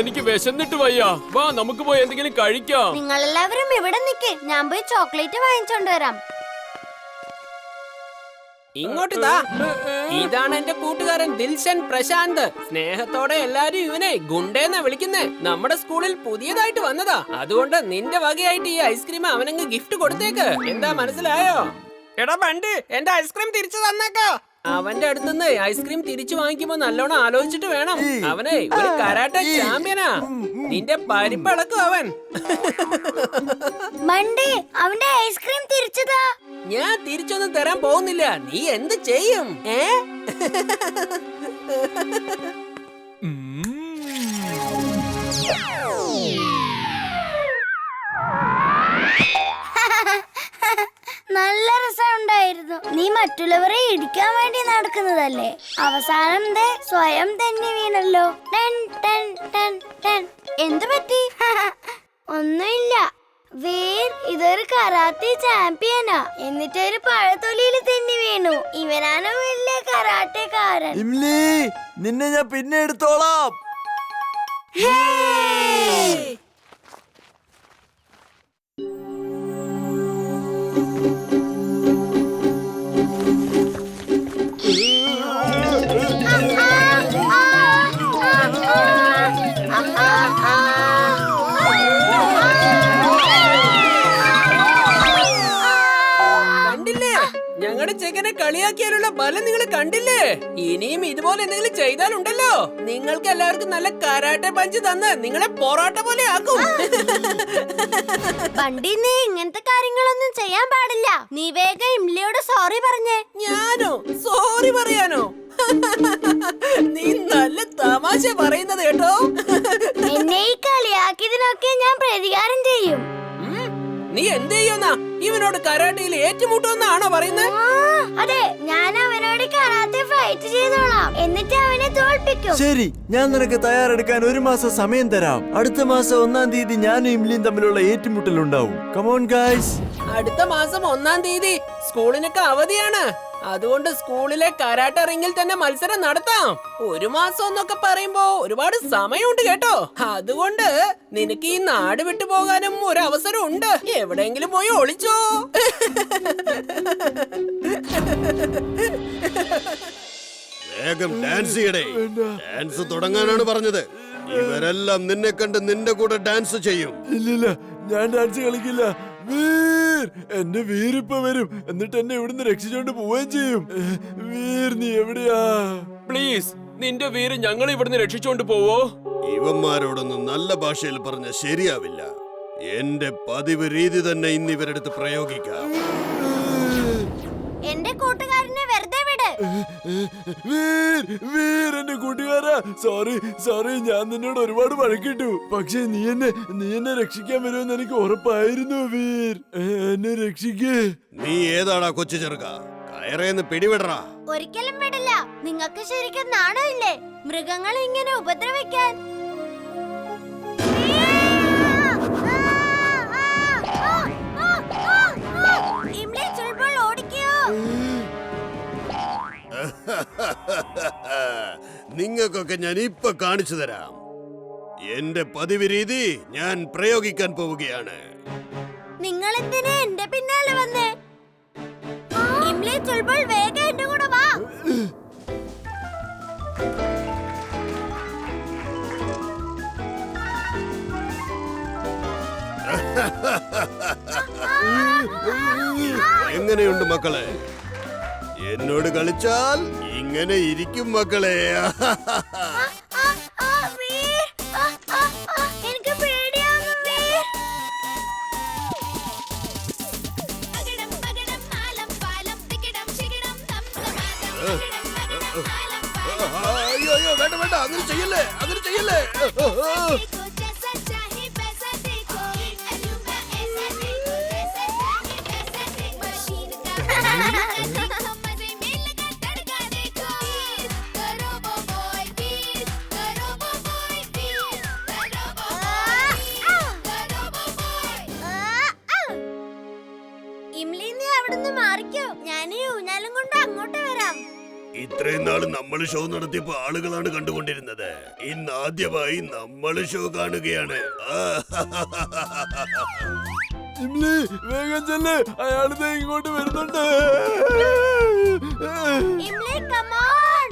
എനിക്ക് വിശന്നിട്ട് വയ്യ. വാ നമുക്ക് പോയി എന്തെങ്കിലും കഴിക്കാം. നിങ്ങൾ എല്ലാവരും ഇവിടെ നിൽക്ക്, ഞാൻ പോയി ചോക്ലേറ്റ് വാങ്ങിച്ചോണ്ട് വരാം. ഇങ്ങോട്ട് താ. ഇതാണ് എന്റെ കൂട്ടുകാരൻ ദിൽഷൻ പ്രശാന്ത്. സ്നേഹത്തോടെ എല്ലാരും ഇവനെ ഗുണ്ടേന്നാ വിളിക്കുന്നേ. നമ്മുടെ സ്കൂളിൽ പുതിയതായിട്ട് വന്നതാ. അതുകൊണ്ട് നിന്റെ വകയായിട്ട് ഈ ഐസ്ക്രീം അവനങ്ങ് ഗിഫ്റ്റ് കൊടുത്തേക്ക്. എന്താ മനസ്സിലായോ? എടാ ബണ്ടി, എന്റെ ഐസ്ക്രീം തിരിച്ചു തന്നേക്കോ. അവന്റെ അടുത്തുനിന്ന് ഐസ്ക്രീം തിരിച്ചു വാങ്ങിക്കുമ്പോ നല്ലോണം ആലോചിച്ചിട്ട് വേണം. അവനെ ഒരു കരാട്ടെ ചാമ്പ്യനാ. നിന്റെ പരിപ്പളക്കും അവൻ. മണ്ടി, അവന്റെ ഐസ്ക്രീം തിരിച്ചതാ. ഞാൻ തിരിച്ചൊന്നും തരാൻ പോകുന്നില്ല. നീ എന്ത് ചെയ്യും? നല്ല രസമുണ്ടായിരുന്നു. നീ മറ്റുള്ളവരെ ഇടിക്കാൻ വേണ്ടി നടക്കുന്നതല്ലേ? അവസാനം സ്വയം തന്നെ വീണല്ലോ. എന്ത് പറ്റി? ഒന്നുമില്ല വീർ, ഇതൊരു കരാത്തെ ചാമ്പ്യനാ. എന്നിട്ട് ഒരു പഴത്തൊലിയിൽ തന്നെ വീണു. ഇവനാണ് വലിയ കരാട്ടക്കാരൻ. നിന്നെ ഞാൻ പിന്നെ എടുത്തോളാം. ഞങ്ങളുടെ ചെക്കനെ കളിയാക്കിയാലുള്ള ബലം നിങ്ങൾ കണ്ടില്ലേ? ഇനിയും ഇതുപോലെ എന്തെങ്കിലും ചെയ്താലുണ്ടല്ലോ, നിങ്ങൾക്ക് എല്ലാവർക്കും നല്ല കരാട്ടെ പഞ്ച് തന്ന് നിങ്ങളെ പൊറോട്ട പോലെ ആക്കും. പണ്ടി, നീ ഇങ്ങനത്തെ കാര്യങ്ങളൊന്നും ചെയ്യാൻ പാടില്ല. നീ വേഗം ഇംലിയോട് സോറി പറഞ്ഞേ. ഞാനോ സോറി പറയാനോ? നീ നല്ല തമാശ പറയുന്നത് കേട്ടോ. എന്നെ ഈ കളിയാക്കിയതിനൊക്കെ ഞാൻ പ്രതികാരം ചെയ്യും. നീ എന്ത് ചെയ്യുന്ന? ഇവനോട് കരാട്ടയിൽ ഏറ്റുമുട്ടുമെന്നാണോ പറയുന്നത്? അതെ, ഞാൻ അവനോട് കരാട്ടെ ഫൈറ്റ് ചെയ്തോളാം. എന്നിട്ട് അവനെ തോൽപ്പിക്കും. ശരി, ഞാൻ നിനക്ക് തയ്യാറെടുക്കാൻ 1 മാസം സമയം തരാം. അടുത്ത മാസം 1-ാം തീയതി ഞാനും ഇംലിയും തമ്മിലുള്ള ഏറ്റുമുട്ടൽ ഉണ്ടാവും. Come on guys. അടുത്ത മാസം 1-ാം തീയതി സ്കൂളിനൊക്കെ അവധിയാണ്. അതുകൊണ്ട് സ്കൂളിലെ കരാട്ട റിംഗിൽ തന്നെ മത്സരം നടത്താം. 1 മാസം എന്നൊക്കെ പറയുമ്പോ ഒരുപാട് സമയമുണ്ട് കേട്ടോ. അതുകൊണ്ട് നിനക്ക് ഈ നാട് വിട്ടു പോകാനും ഒരു അവസരം ഉണ്ട്. എവിടെയെങ്കിലും പോയി ഒളിച്ചോ. വേഗം ഡാൻസ് ചെയ്യടേ. ഡാൻസ് തുടങ്ങാനാണ് പറഞ്ഞത്. ഇവരെല്ലാം നിന്നെ കണ്ട് നിന്റെ കൂടെ ഡാൻസ് ചെയ്യും. ഇല്ലില്ല, ഞാൻ ഡാൻസ് കളിക്കില്ല. വീർ, എന്റെ വീരിപ്പ വരും. എന്നിട്ട് എന്നെ ഇവിടുന്ന് രക്ഷിച്ചോണ്ട് പോവുകയും ചെയ്യും. വീർ, നീ എവിടെയാ? പ്ലീസ്, നിന്റെ വീര് ഞങ്ങൾ ഇവിടുന്ന് രക്ഷിച്ചോണ്ട് പോവോ? ഇവന്മാരോടൊന്നും നല്ല ഭാഷയിൽ പറഞ്ഞ ശരിയാവില്ല. എന്റെ പതിവ് രീതി തന്നെ ഇന്ന് ഇവരെടുത്ത് പ്രയോഗിക്കാം. എന്റെ കൂട്ടുകാരനെ വെറുതെ വിട്. വീർ, വീർ, എന്റെ കൂട്ടുകാരാ, സോറി, ഞാൻ നിന്നോട് ഒരുപാട് വഴക്കിട്ടു. പക്ഷെ നീ എന്നെ രക്ഷിക്കാൻ വരുമെന്ന് എനിക്ക് ഉറപ്പായിരുന്നു. വീർ, എന്നെ രക്ഷിക്കേ. നീ ഏതാടാ കൊച്ചു ചെറുക്ക? കയറേന്ന് പിടിവിടറാ. ഒരിക്കലും വിടില്ല. നിങ്ങൾക്ക് ശരിക്കും നാണമില്ലേ മൃഗങ്ങളെ ഇങ്ങനെ ഉപദ്രവിക്കാൻ? ഇംലി, ചുൾബുൾ ഓടിക്കോ. നിങ്ങൾക്കൊക്കെ ഞാൻ ഇപ്പൊ കാണിച്ചു തരാം. എന്റെ പതിവ് രീതി ഞാൻ പ്രയോഗിക്കാൻ പോവുകയാണ്. നിങ്ങൾ എന്തിനാ എന്റെ പിന്നാലെ വന്നേ? ഇംലി, ചുൾബുൾ, വേഗം എന്റെ കൂടെ വാ. എങ്ങനെയുണ്ട് മക്കളെ? എന്നോട് കളിച്ചാൽ ഇങ്ങനെ ഇരിക്കും മക്കളെ. എനിക്ക് പേടിയാവുന്നു വീർ. അയ്യോ, വേണ്ട, അങ്ങനെ ചെയ്യല്ലേ. ഇംലി, നീ അവിടുന്ന് മാറിക്കോ. ഞാൻ ഈ ഊഞ്ഞാലും കൊണ്ട് അങ്ങോട്ട് വരാം. ഇത്രയും നാള് നമ്മൾ ഷോ നടത്തിയപ്പോ ആളുകളാണ് കണ്ടുകൊണ്ടിരുന്നത്. ഇന്ന് ആദ്യമായി നമ്മൾ ഷോ കാണുകയാണ്. ഇംലി, വേഗം ചെല്ല്, അയാളിത് ഇങ്ങോട്ട് വരുന്നുണ്ട്. ഇംലി, come on.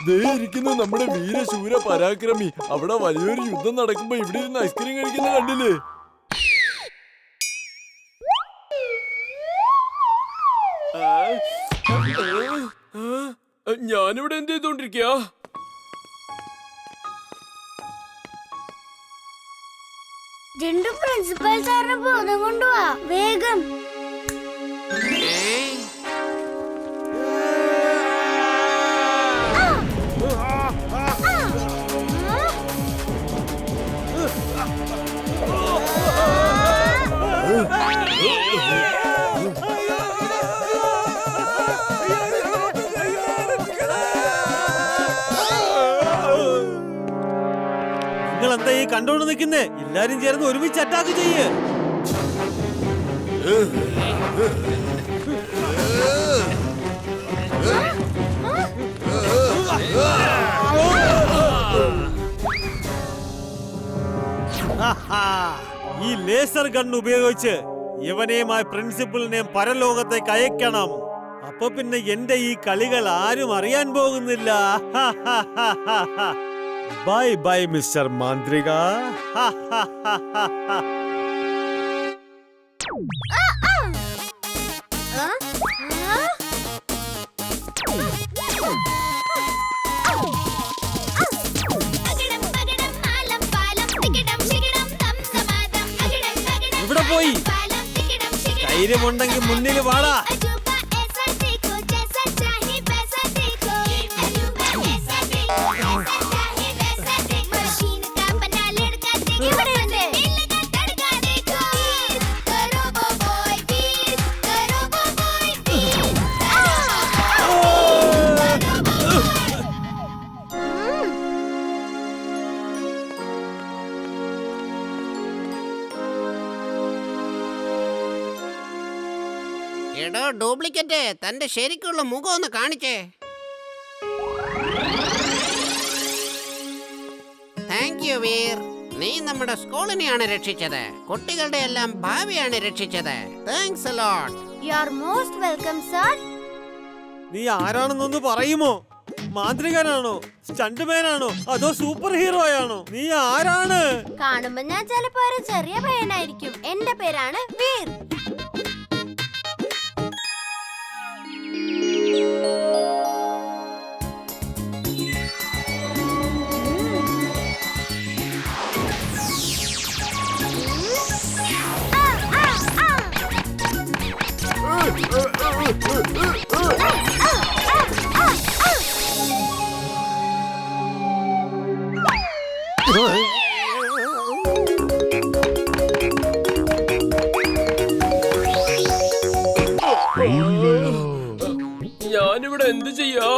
ദേ ഇരിക്കുന്നു നമ്മുടെ വീരശൂര പരാക്രമി. അവിടെ വലിയൊരു യുദ്ധം നടക്കുമ്പോ ഇവിടെ ഇരുന്ന് ഐസ്ക്രീം കഴിക്കുന്ന കണ്ടില്ലേ? ഞാനിവിടെ എന്ത് ചെയ്തോണ്ടിരിക്കുക? ജിണ്ടു പ്രിൻസിപ്പൽ സാറിന് ബോധം കൊണ്ടുവാ വേഗം. നിങ്ങൾ എന്താ ഈ കണ്ടോണ്ട് നിൽക്കുന്നേ? എല്ലാരും ചേർന്ന് ഒരുമിച്ച് അറ്റാക്ക് ചെയ്യ്. ഈ ലേസർ ഗൺ ഉപയോഗിച്ച് ഇവനെയുമായി പ്രിൻസിപ്പലിനെ പരലോകത്തേക്ക് അയക്കണം. അപ്പൊ പിന്നെ എന്റെ ഈ കളികൾ ആരും അറിയാൻ പോകുന്നില്ല. ബൈ ബൈ മിസ്റ്റർ മാന്ത്രിക. ഇവിടെ പോയി ധൈര്യമുണ്ടെങ്കിൽ മുന്നിൽ വാടാ. എടോ ഡ്യൂപ്ലിക്കേറ്റ്, തന്റെ ശരിക്കുള്ള മുഖം ഒന്ന് കാണിച്ചേ. Thank you Veer. നീ നമ്മുടെ സ്കൂളിനെയാണ് രക്ഷിച്ചത്. കുട്ടികളുടെ എല്ലാം ഭാവിയാണ് രക്ഷിച്ചത്. Thanks a lot. You are most welcome, sir. നീ ആരാണെന്നൊന്ന് പറയുമോ? മാന്ത്രികനാണോ, സ്റ്റണ്ട്മാനാണോ, അതോ സൂപ്പർ ഹീറോയാണോ? നീ ആരാണ്? കാണുമ്പോ ഞാൻ ചിലപ്പോ ഒരു ചെറിയ പയ്യനായിരിക്കും. എന്റെ പേരാണ് വീർ. ഞാനിവിടെ എന്ത് ചെയ്യാ?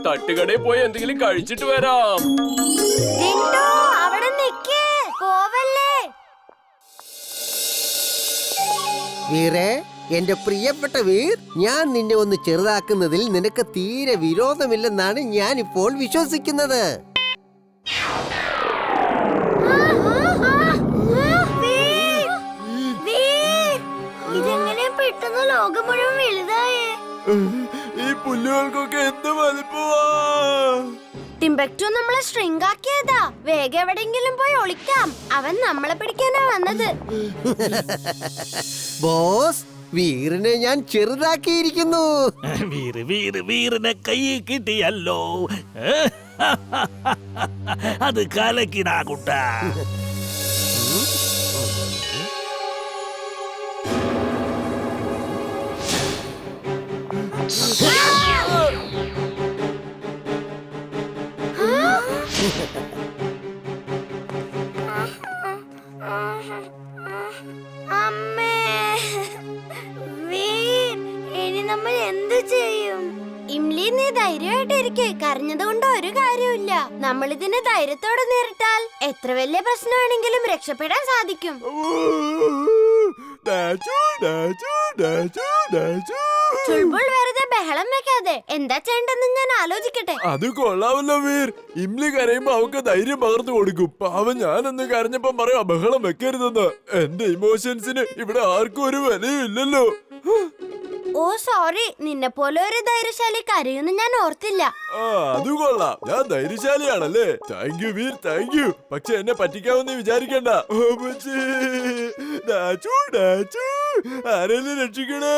തട്ടുകടയിൽ പോയി എന്തെങ്കിലും കഴിച്ചിട്ട് വരാം. ജിണ്ടു, അവിടെ നിക്കേ, പോവല്ലേ. വീരേ, എന്റെ പ്രിയപ്പെട്ട വീർ, ഞാൻ നിന്നെ ഒന്ന് ചെറുതാക്കുന്നതിൽ നിനക്ക് തീരെ വിരോധമില്ലെന്നാണ് ഞാൻ ഇപ്പോൾ വിശ്വസിക്കുന്നത്. ഇതെങ്ങനെ പെട്ടെന്ന് ലോകം മുഴുവൻ വലുതായേ? ഈ പുല്ലുകൾക്കൊക്കെ എന്ത് വലിപ്പമാ! ടിംബക്ടു നമ്മളെ സ്ട്രിംഗ് ആക്കിയതാ. വേഗം എവിടെങ്കിലും പോയി ഒളിക്കാം. അവൻ നമ്മളെ പിടിക്കാനാ വന്നത്. ബോസ്, വീറിനെ ഞാൻ ചെറുതാക്കിയിരിക്കുന്നു. വീറിനെ കൈ കിട്ടിയല്ലോ. അത് കലക്കിടാ കുട്ട. അമ്മേ, വീർ ചെയ്യും? ഇംലി, നീ ധൈര്യമായിട്ടിരിക്കെ. കരഞ്ഞതുകൊണ്ട് ഒരു കാര്യമില്ല. നമ്മൾ ഇതിനെ ധൈര്യത്തോടെ നേരിട്ടാൽ എത്ര വലിയ പ്രശ്നമാണെങ്കിലും രക്ഷപ്പെടാൻ സാധിക്കും. ചുൾബുൾ വെറുതെ ബഹളം വെക്കാതെ എന്താ ചെയ്യേണ്ടെന്ന് ഞാൻ ആലോചിക്കട്ടെ. അത് കൊള്ളാമല്ലോ വീർ. ഇംലി കരയുമ്പോ അവക്ക് ധൈര്യം പകർന്നു കൊടുക്കും. പാവം ഞാനൊന്ന് കരഞ്ഞപ്പോ പറയാ ബഹളം വെക്കരുതെന്ന്. എന്റെ ഇമോഷൻസിന് ഇവിടെ ആർക്കും ഒരു വിലയില്ലല്ലോ. ഓ സോറി, നിന്നെ പോലെ ഒരു ധൈര്യശാലി കരയുന്നു ഞാൻ ഓർത്തില്ല. അത് കൊള്ളാം. ഞാൻ ധൈര്യശാലിയാണല്ലേ. Thank you Veer, thank you. പക്ഷെ എന്നെ പറ്റിക്കാമെന്ന് വിചാരിക്കണ്ട. ആരെങ്കിലും രക്ഷിക്കണേ.